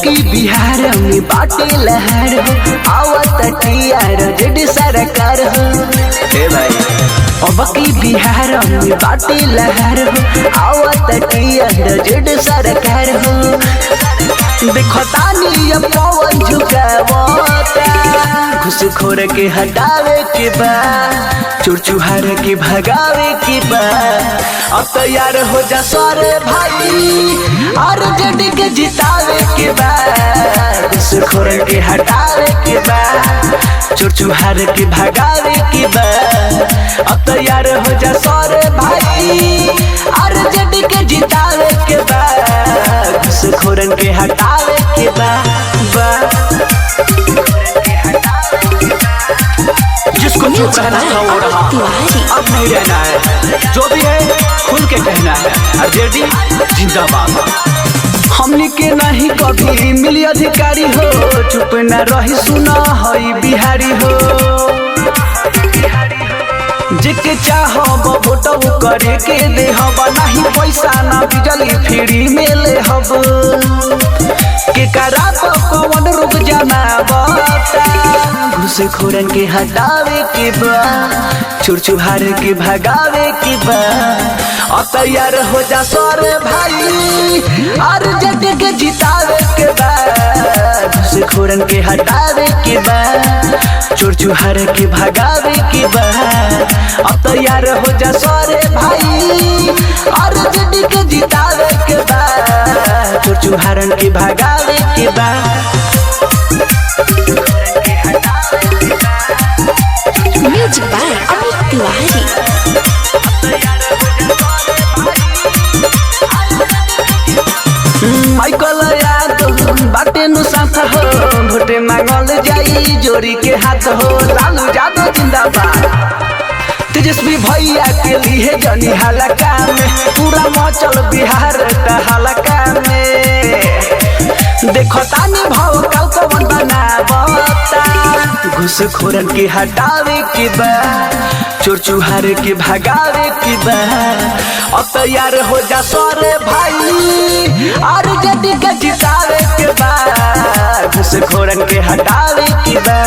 की बिहार में बाटे लहर हो, आवत टीआर जेडी सरकार हो। हे भाई अब की बिहार में बाटे लहर हो, आवत टीआर जेडी सरकार हो। देखो तानी अब पवन झुकावता, घुसखोर के हटावे के बा, चोर चुहार के भगावे के बा। अब तैयार हो जा सारे भाई, और जेडी के जितावे के बा, घुसखोर के हटावे के बा, चोर चुहार के भगावे के बा। अब तैयार हो जा सारे भाई, और जेडी के जितावे के बा, घुसखोर के हटावे के बा। जिसको जो कहना था वो रहा, अब नहीं रहना है, जो भी है खुल के कहना है। और जेडी जिंदाबाद। हमनी के नहीं कभी मिली अधिकारी हो, चुप न रही सुना हई बिहारी हो। जिके चाहो वोट करे के दे हब, नहीं पैसा ना बिजली फ्री में ले हब। के करा पवन रुक जाना बता, घुसखोरन के हटावे के बा, चोर चुहार के भगावे के बा। और तैयार हो जा सारे भाई, और जेडी के जितावे के बा, घुसखोरन के हटावे के बा, चोर चुहार के भगावे के बा। अब तैयार हो जा सारे भाई, और जेडी के जितावे के बा, चोर चुहारन के भगावे के बा। Music by Amit Tiwari. Michael याद बाटे नु साथ हो, भोटे मांगल जाई जोड़ी के हाथ हो। लालू यादव जिंदाबाद, तेजस्वी भैया के लिए जनी हलका में, पूरा मचल बिहार का हलका में। देखो तानी भाव कल कवन बनावता, घुसखोरन के हटावे के बा, चोर चुहार के भगावे के बा। अब तैयार हो जा सारे भाई, और जेडी के जितावे के बा, घुसखोरन के हटावे के बा,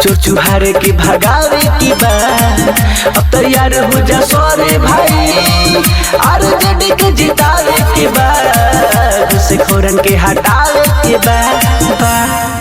चोर चुहार के भगावे के बा। अब तैयार हो जा सारे भाई, और जेडी के जितावे के बा, घुसखोरन के हटावे के बा।